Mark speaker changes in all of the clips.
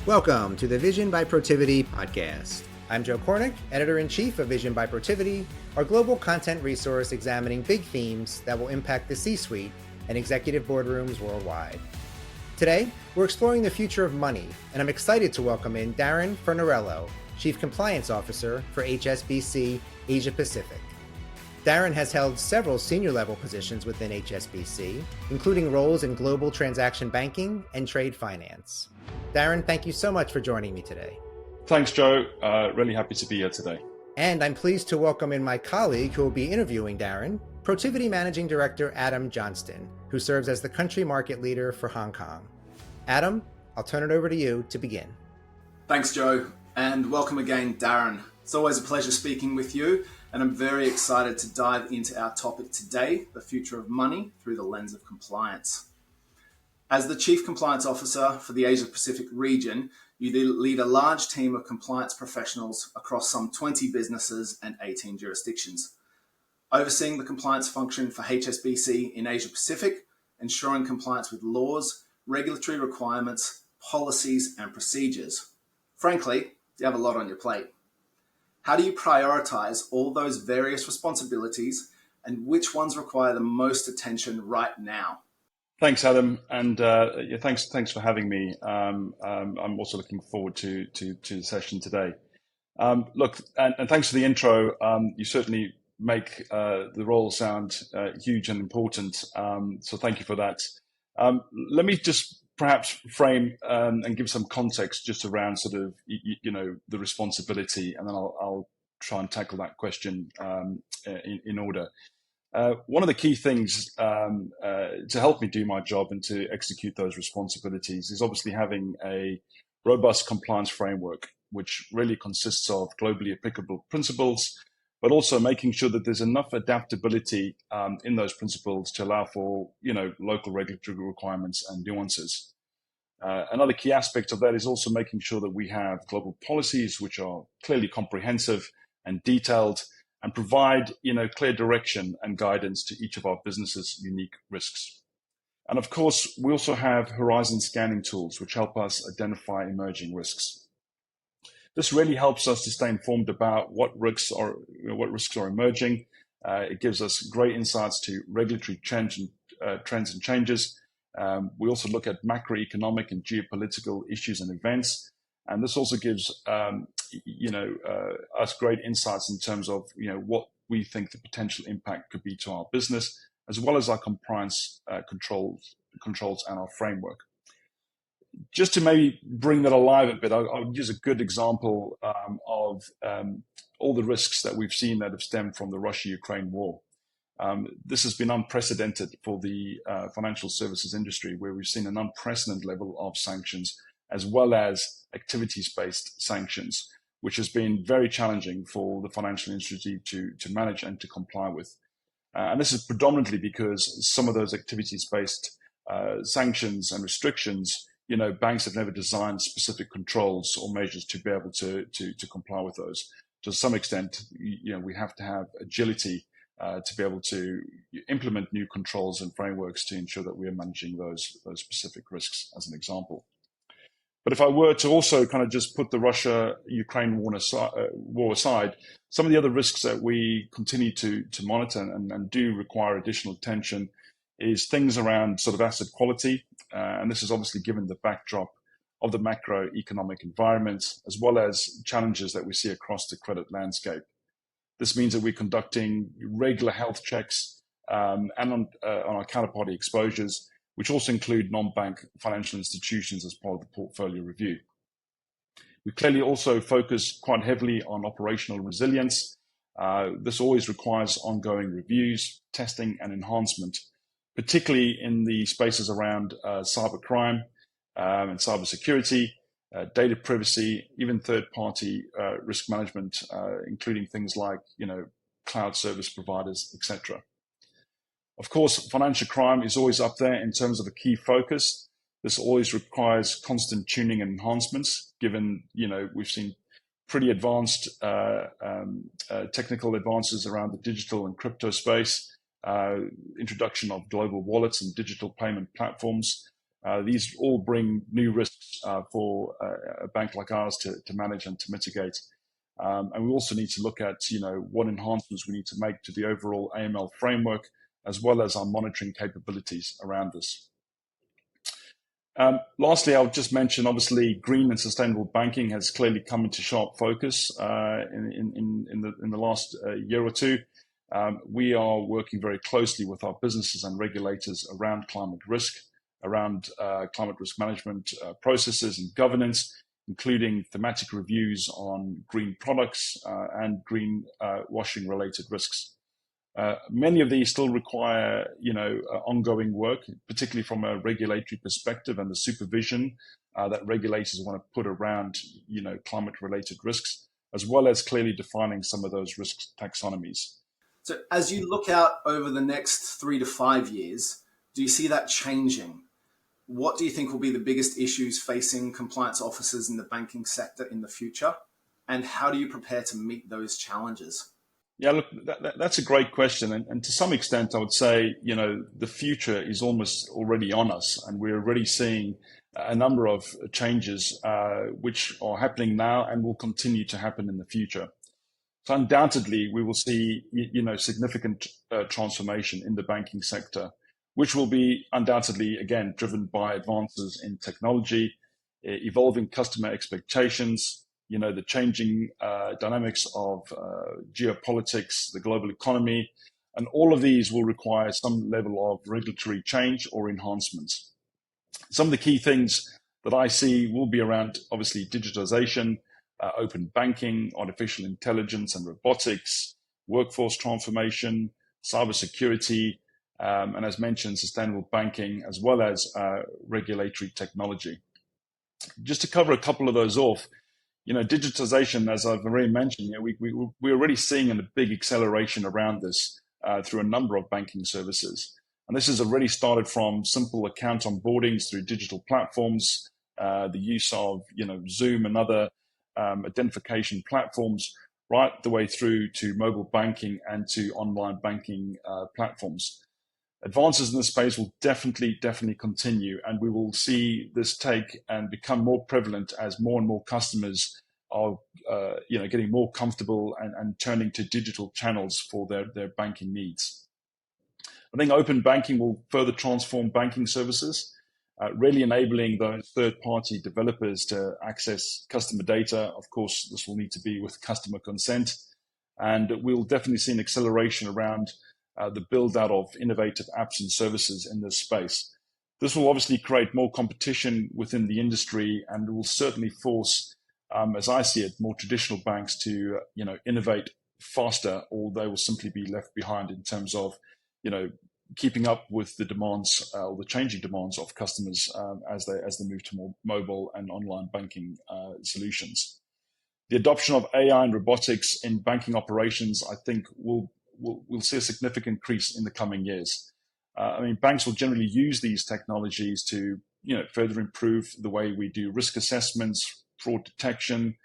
Speaker 1: Welcome to the Vision by Protiviti podcast. I'm Joe Kornick, Editor-in-Chief of Vision by Protiviti, our global content resource examining big themes that will impact the C-suite and executive boardrooms worldwide. Today, we're exploring the future of money, and I'm excited to welcome in Darren Furnarello, Chief Compliance Officer for HSBC Asia Pacific. Darren has held several senior-level positions within HSBC, including roles in global transaction banking and trade finance. Darren, thank you so much for joining me today.
Speaker 2: Thanks, Joe. Really happy to be here today.
Speaker 1: And I'm pleased to welcome in my colleague who will be interviewing Darren, Protiviti Managing Director Adam Johnston, who serves as the country market leader for Hong Kong. Adam, I'll turn it over to you to begin.
Speaker 3: Thanks, Joe, and welcome again, Darren. It's always a pleasure speaking with you, and I'm very excited to dive into our topic today, the future of money through the lens of compliance. As the Chief Compliance Officer for the Asia Pacific region, you lead a large team of compliance professionals across some 20 businesses and 18 jurisdictions. Overseeing the compliance function for HSBC in Asia Pacific, ensuring compliance with laws, regulatory requirements, policies, and procedures. Frankly, you have a lot on your plate. How do you prioritize all those various responsibilities and which ones require the most attention right now?
Speaker 2: Thanks, Adam, and thanks for having me. I'm also looking forward to the session today. Look, and thanks for the intro. You certainly make the role sound huge and important, so thank you for that. Let me just perhaps frame and give some context just around sort of the responsibility, and then I'll try and tackle that question in order. One of the key things to help me do my job and to execute those responsibilities is obviously having a robust compliance framework, which really consists of globally applicable principles, but also making sure that there's enough adaptability in those principles to allow for local regulatory requirements and nuances. Another key aspect of that is also making sure that we have global policies which are clearly comprehensive and detailed, and provide clear direction and guidance to each of our businesses' unique risks. And of course, we also have horizon scanning tools which help us identify emerging risks. This really helps us to stay informed about what risks are emerging. It gives us great insights to regulatory trends and changes. We also look at macroeconomic and geopolitical issues and events. And this also gives us great insights in terms of what we think the potential impact could be to our business, as well as our compliance controls and our framework. Just to maybe bring that alive a bit, I'll use a good example of all the risks that we've seen that have stemmed from the Russia-Ukraine war. This has been unprecedented for the financial services industry, where we've seen an unprecedented level of sanctions, as well as activities-based sanctions, which has been very challenging for the financial industry to manage and to comply with. And this is predominantly because some of those activities-based sanctions and restrictions, banks have never designed specific controls or measures to be able to comply with those. To some extent, we have to have agility to be able to implement new controls and frameworks to ensure that we are managing those specific risks, as an example. But if I were to also kind of just put the Russia-Ukraine war aside, some of the other risks that we continue to monitor and do require additional attention is things around sort of asset quality. And this is obviously given the backdrop of the macroeconomic environment, as well as challenges that we see across the credit landscape. This means that we're conducting regular health checks and on our counterparty exposures, which also include non-bank financial institutions as part of the portfolio review. We clearly also focus quite heavily on operational resilience. This always requires ongoing reviews, testing, and enhancement, particularly in the spaces around cybercrime and cybersecurity, data privacy, even third-party risk management, including things like cloud service providers, etc. Of course, financial crime is always up there in terms of a key focus. This always requires constant tuning and enhancements, given we've seen pretty advanced technical advances around the digital and crypto space, introduction of global wallets and digital payment platforms, These all bring new risks for a bank like ours to manage and to mitigate. And we also need to look at, what enhancements we need to make to the overall AML framework, as well as our monitoring capabilities around this. Lastly, I'll just mention, obviously, green and sustainable banking has clearly come into sharp focus in the last year or two. We are working very closely with our businesses and regulators around climate risk, around climate risk management processes and governance, including thematic reviews on green products and green washing related risks. Many of these still require, ongoing work, particularly from a regulatory perspective and the supervision that regulators want to put around, climate-related risks, as well as clearly defining some of those risk taxonomies.
Speaker 3: So as you look out over the next 3 to 5 years, do you see that changing? What do you think will be the biggest issues facing compliance officers in the banking sector in the future? And how do you prepare to meet those challenges?
Speaker 2: Yeah, look, that's a great question. And to some extent, I would say, the future is almost already on us. And we're already seeing a number of changes which are happening now and will continue to happen in the future. So undoubtedly, we will see, significant transformation in the banking sector, which will be undoubtedly, again, driven by advances in technology, evolving customer expectations, the changing dynamics of geopolitics, the global economy, and all of these will require some level of regulatory change or enhancements. Some of the key things that I see will be around, obviously, digitalization, open banking, artificial intelligence and robotics, workforce transformation, cybersecurity, and as mentioned, sustainable banking, as well as regulatory technology. Just to cover a couple of those off, digitization, as I've already mentioned, we're already seeing a big acceleration around this through a number of banking services. And this has already started from simple account onboardings through digital platforms, the use of, Zoom and other identification platforms, right the way through to mobile banking and to online banking platforms. Advances in this space will definitely continue, and we will see this take and become more prevalent as more and more customers are, getting more comfortable and turning to digital channels for their banking needs. I think open banking will further transform banking services, really enabling those third-party developers to access customer data. Of course, this will need to be with customer consent, and we'll definitely see an acceleration around the build out of innovative apps and services in this space. This will obviously create more competition within the industry and will certainly force, as I see it, more traditional banks to, innovate faster, or they will simply be left behind in terms of, keeping up with the demands or the changing demands of customers as they move to more mobile and online banking solutions. The adoption of AI and robotics in banking operations, I think, we'll see a significant increase in the coming years. Banks will generally use these technologies to, further improve the way we do risk assessments, fraud detection,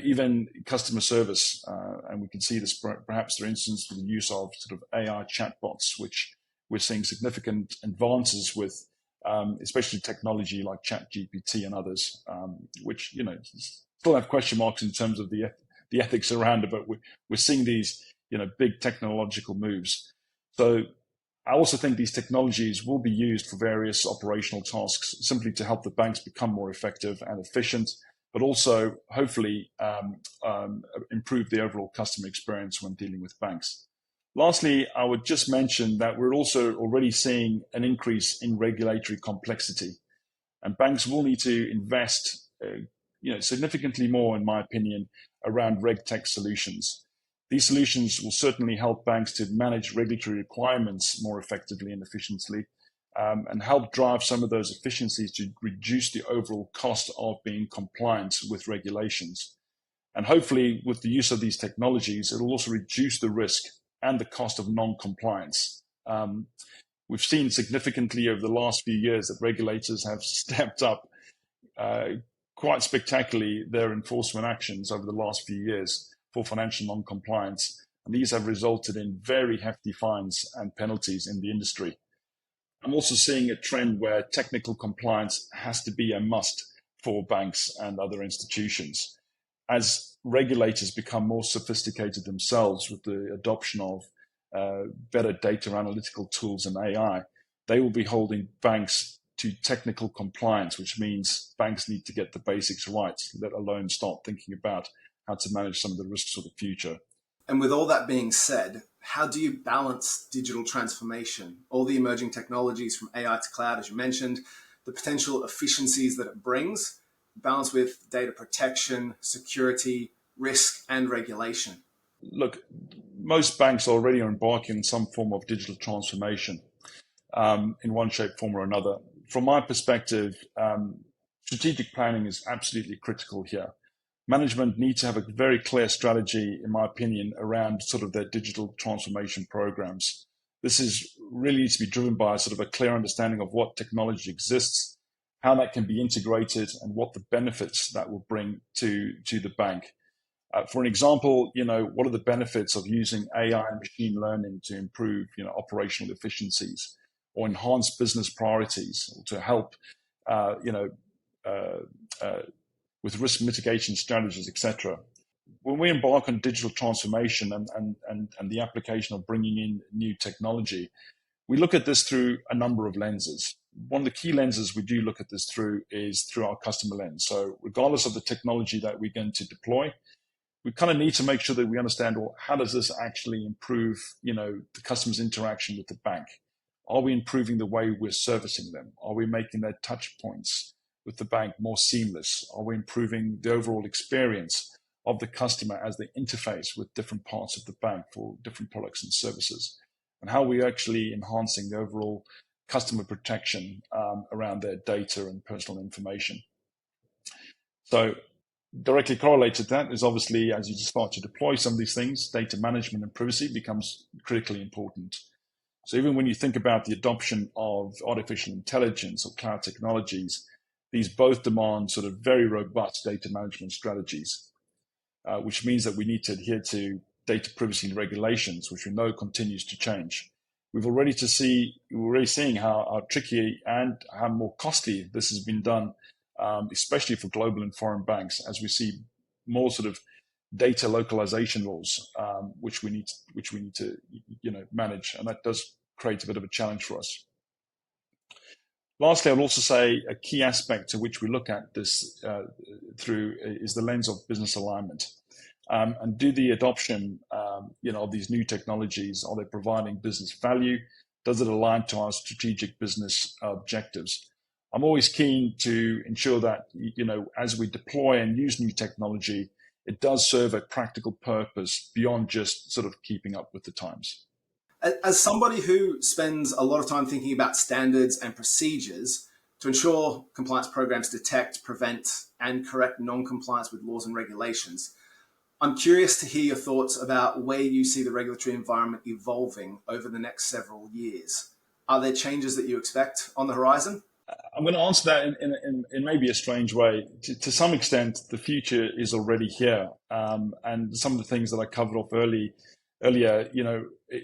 Speaker 2: even customer service. And we can see this perhaps, for instance, with the use of sort of AI chatbots, which we're seeing significant advances with, especially technology like ChatGPT and others, which, still have question marks in terms of the ethics around it, but we're seeing these, big technological moves. So I also think these technologies will be used for various operational tasks, simply to help the banks become more effective and efficient, but also hopefully improve the overall customer experience when dealing with banks. Lastly, I would just mention that we're also already seeing an increase in regulatory complexity, and banks will need to invest significantly more, in my opinion, around RegTech solutions. These solutions will certainly help banks to manage regulatory requirements more effectively and efficiently, and help drive some of those efficiencies to reduce the overall cost of being compliant with regulations. And hopefully, with the use of these technologies, it will also reduce the risk and the cost of non-compliance. We've seen significantly over the last few years that regulators have stepped up quite spectacularly their enforcement actions over the last few years for financial non-compliance. And these have resulted in very hefty fines and penalties in the industry. I'm also seeing a trend where technical compliance has to be a must for banks and other institutions. As regulators become more sophisticated themselves with the adoption of better data analytical tools and AI, they will be holding banks to technical compliance, which means banks need to get the basics right, let alone start thinking about how to manage some of the risks of the future.
Speaker 3: And with all that being said, how do you balance digital transformation, all the emerging technologies from AI to cloud, as you mentioned, the potential efficiencies that it brings, balance with data protection, security, risk, and regulation?
Speaker 2: Look, most banks already are embarking on some form of digital transformation in one shape, form, or another. From my perspective, strategic planning is absolutely critical here. Management need to have a very clear strategy, in my opinion, around sort of their digital transformation programs. This is really needs to be driven by sort of a clear understanding of what technology exists, how that can be integrated, and what the benefits that will bring to the bank. For an example, what are the benefits of using AI and machine learning to improve, operational efficiencies or enhance business priorities or to help, with risk mitigation strategies, etc. When we embark on digital transformation and the application of bringing in new technology, we look at this through a number of lenses. One of the key lenses we do look at this through is through our customer lens. So regardless of the technology that we're going to deploy, we kind of need to make sure that we understand, well, how does this actually improve, the customer's interaction with the bank? Are we improving the way we're servicing them? Are we making their touch points with the bank more seamless? Are we improving the overall experience of the customer as they interface with different parts of the bank for different products and services? And how are we actually enhancing the overall customer protection around their data and personal information? So directly correlated to that is obviously, as you start to deploy some of these things, data management and privacy becomes critically important. So even when you think about the adoption of artificial intelligence or cloud technologies, these both demand sort of very robust data management strategies, which means that we need to adhere to data privacy and regulations, which we know continues to change. We're already seeing how tricky and how more costly this has been done, especially for global and foreign banks, as we see more sort of data localization laws, which we need to manage, and that does create a bit of a challenge for us. Lastly, I would also say a key aspect to which we look at this through is the lens of business alignment. And do the adoption, of these new technologies, are they providing business value? Does it align to our strategic business objectives? I'm always keen to ensure that, as we deploy and use new technology, it does serve a practical purpose beyond just sort of keeping up with the times.
Speaker 3: As somebody who spends a lot of time thinking about standards and procedures to ensure compliance programs detect, prevent, and correct non-compliance with laws and regulations, I'm curious to hear your thoughts about where you see the regulatory environment evolving over the next several years. Are there changes that you expect on the horizon?
Speaker 2: I'm going to answer that in maybe a strange way. To some extent, the future is already here. And some of the things that I covered off earlier,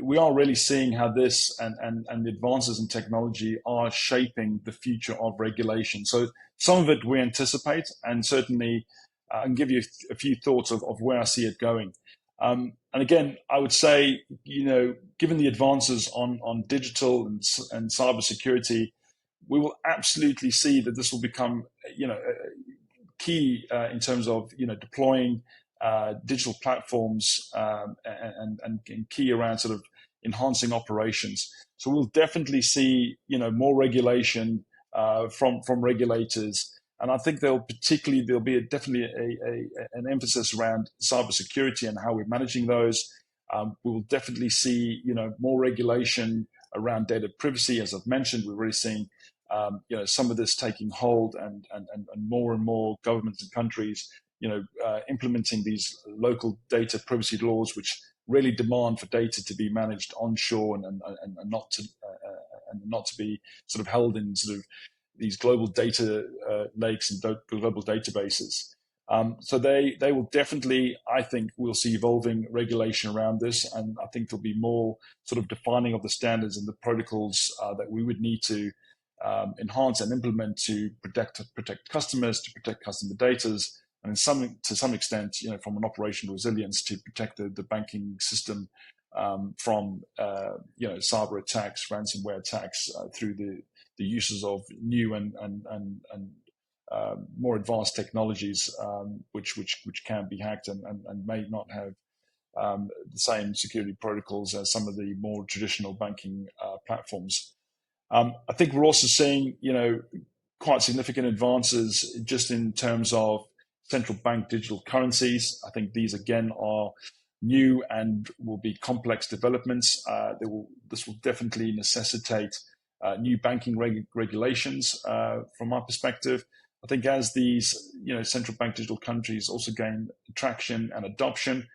Speaker 2: we are really seeing how this and the advances in technology are shaping the future of regulation. So some of it we anticipate, and certainly I can give you a few thoughts of where I see it going. And again, I would say, given the advances on digital and cybersecurity, we will absolutely see that this will become, key in terms of, deploying digital platforms and key around sort of enhancing operations. So we'll definitely see, more regulation from regulators. And I think there'll be definitely an emphasis around cybersecurity and how we're managing those. We will definitely see, more regulation around data privacy. As I've mentioned, we're really seeing, some of this taking hold and more governments and countries, implementing these local data privacy laws, which really demand for data to be managed onshore and not to be sort of held in sort of these global data lakes and global databases. So they will definitely, I think, we'll see evolving regulation around this, and I think there'll be more sort of defining of the standards and the protocols that we would need to enhance and implement to protect customers, to protect customer data, and to some extent, from an operational resilience to protect the banking system from cyber attacks, ransomware attacks, through the uses of new and more advanced technologies, which can be hacked and may not have the same security protocols as some of the more traditional banking platforms. I think we're also seeing, quite significant advances just in terms of central bank digital currencies. I think these again are new and will be complex developments. This will definitely necessitate new banking regulations from my perspective. I think as these central bank digital countries also gain traction and adoption,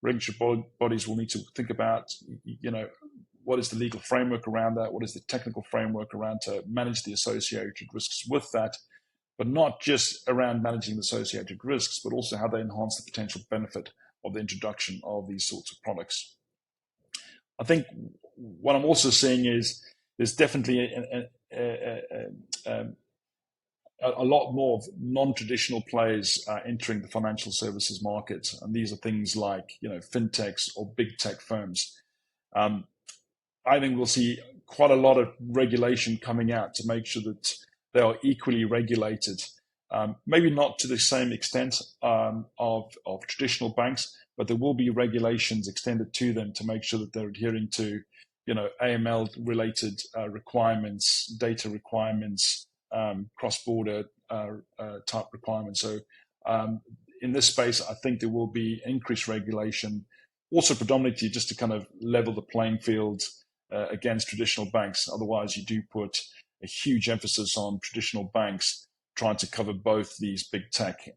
Speaker 2: regulatory bodies will need to think about what is the legal framework around that, what is the technical framework around to manage the associated risks with that, but not just around managing the associated risks, but also how they enhance the potential benefit of the introduction of these sorts of products. I think what I'm also seeing is there's definitely a lot more of non-traditional players entering the financial services market, and these are things like fintechs or big tech firms. I think we'll see quite a lot of regulation coming out to make sure that they are equally regulated. Maybe not to the same extent of traditional banks, but there will be regulations extended to them to make sure that they're adhering to AML-related requirements, data requirements, cross-border type requirements. So in this space, I think there will be increased regulation, also predominantly just to kind of level the playing field against traditional banks. Otherwise, you do put a huge emphasis on traditional banks trying to cover both these big tech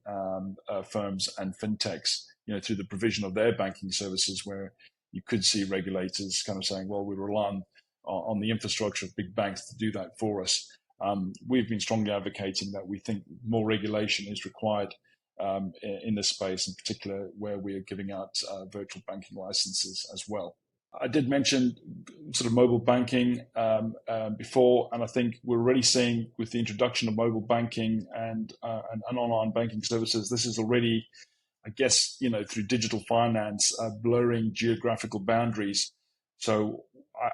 Speaker 2: firms and fintechs, through the provision of their banking services, where you could see regulators kind of saying, well, we rely on the infrastructure of big banks to do that for us. We've been strongly advocating that we think more regulation is required in this space, in particular where we are giving out virtual banking licenses as well. I did mention sort of mobile banking before, and I think we're already seeing with the introduction of mobile banking and online banking services, this is already, I guess, through digital finance, blurring geographical boundaries. So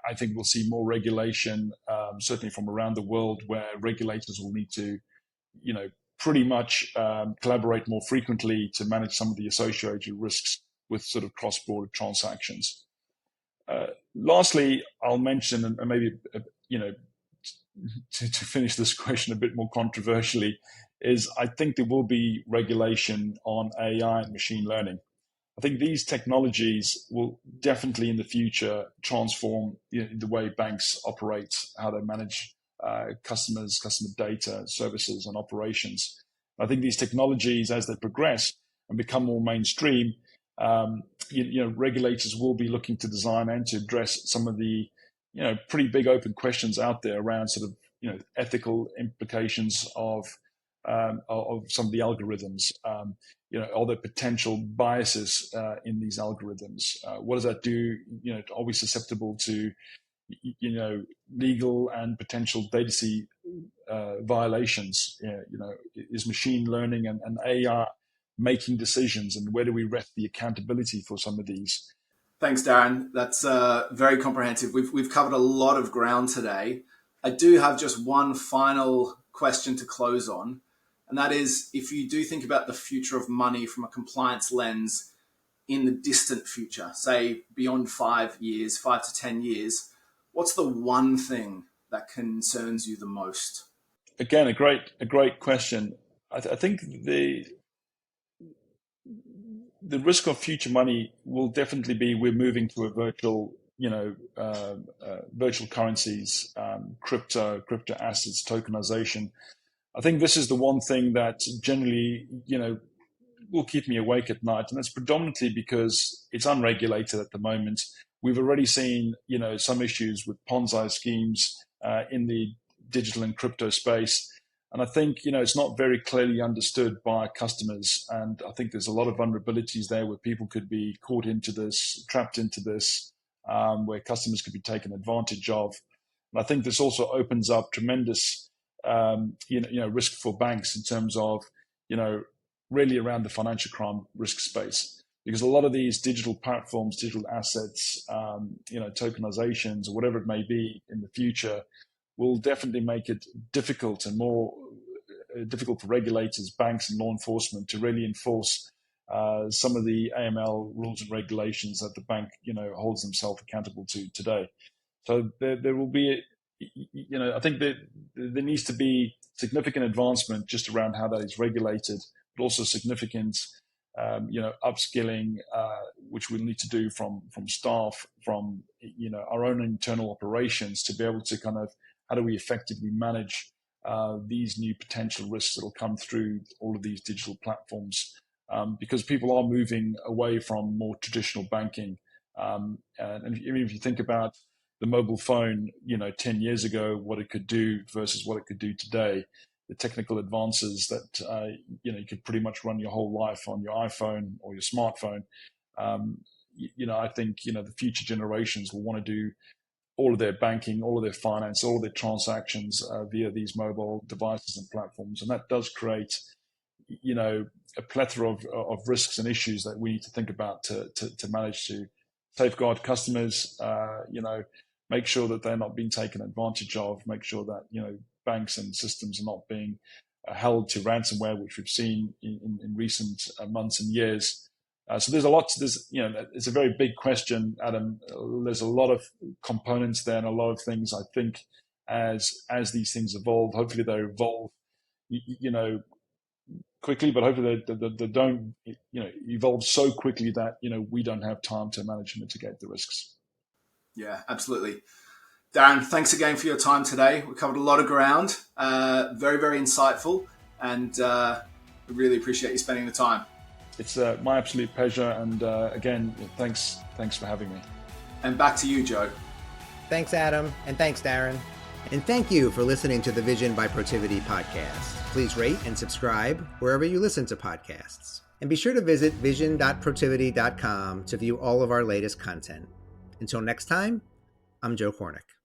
Speaker 2: I think we'll see more regulation, certainly from around the world, where regulators will need to, pretty much collaborate more frequently to manage some of the associated risks with sort of cross-border transactions. Lastly, I'll mention, and maybe, to finish this question a bit more controversially, is I think there will be regulation on AI and machine learning. I think these technologies will definitely in the future transform the way banks operate, how they manage customers, customer data, services, and operations. I think these technologies, as they progress and become more mainstream, regulators will be looking to design and to address some of the pretty big open questions out there around sort of ethical implications of some of the algorithms. Are there potential biases in these algorithms? What does that do? Are we susceptible to legal and potential data violations? Is machine learning and AI making decisions, and where do we rest the accountability for some of these?
Speaker 3: Thanks, Darren. That's very comprehensive. We've covered a lot of ground today. I do have just one final question to close on, and that is, if you do think about the future of money from a compliance lens in the distant future, say beyond 5 years, 5 to 10 years, what's the one thing that concerns you the most?
Speaker 2: Again, a great question. I think the risk of future money will definitely be we're moving to a virtual, virtual currencies, crypto assets, tokenization. I think this is the one thing that generally, will keep me awake at night, and that's predominantly because it's unregulated at the moment. We've already seen, some issues with Ponzi schemes in the digital and crypto space. And I think, it's not very clearly understood by customers. And I think there's a lot of vulnerabilities there where people could be caught into this, trapped into this, where customers could be taken advantage of. And I think this also opens up tremendous, risk for banks in terms of, really around the financial crime risk space. Because a lot of these digital platforms, digital assets, tokenizations or whatever it may be in the future will definitely make it difficult and more difficult for regulators, banks and law enforcement to really enforce some of the AML rules and regulations that the bank, holds themselves accountable to today. So there will be, I think that there needs to be significant advancement just around how that is regulated, but also significant, upskilling, which we'll need to do from staff, from, our own internal operations to be able to kind of, how do we effectively manage these new potential risks that will come through all of these digital platforms? Because people are moving away from more traditional banking. And even if you think about the mobile phone, 10 years ago, what it could do versus what it could do today, the technical advances that, you could pretty much run your whole life on your iPhone or your smartphone. I think, the future generations will want to do all of their banking, all of their finance, all of their transactions via these mobile devices and platforms. And that does create, a plethora of risks and issues that we need to think about to manage to safeguard customers, make sure that they're not being taken advantage of, make sure that, banks and systems are not being held to ransomware, which we've seen in recent months and years. So there's a lot to this, it's a very big question, Adam. There's a lot of components there and a lot of things, I think, as these things evolve, hopefully they evolve, quickly, but hopefully they don't, evolve so quickly that, we don't have time to manage and mitigate the risks.
Speaker 3: Yeah, absolutely. Darren, thanks again for your time today. We covered a lot of ground, very, very insightful, and we really appreciate you spending the time.
Speaker 2: It's my absolute pleasure. And again, thanks for having me.
Speaker 3: And back to you, Joe.
Speaker 1: Thanks, Adam. And thanks, Darren. And thank you for listening to the Vision by Protiviti podcast. Please rate and subscribe wherever you listen to podcasts. And be sure to visit vision.protiviti.com to view all of our latest content. Until next time, I'm Joe Cornick.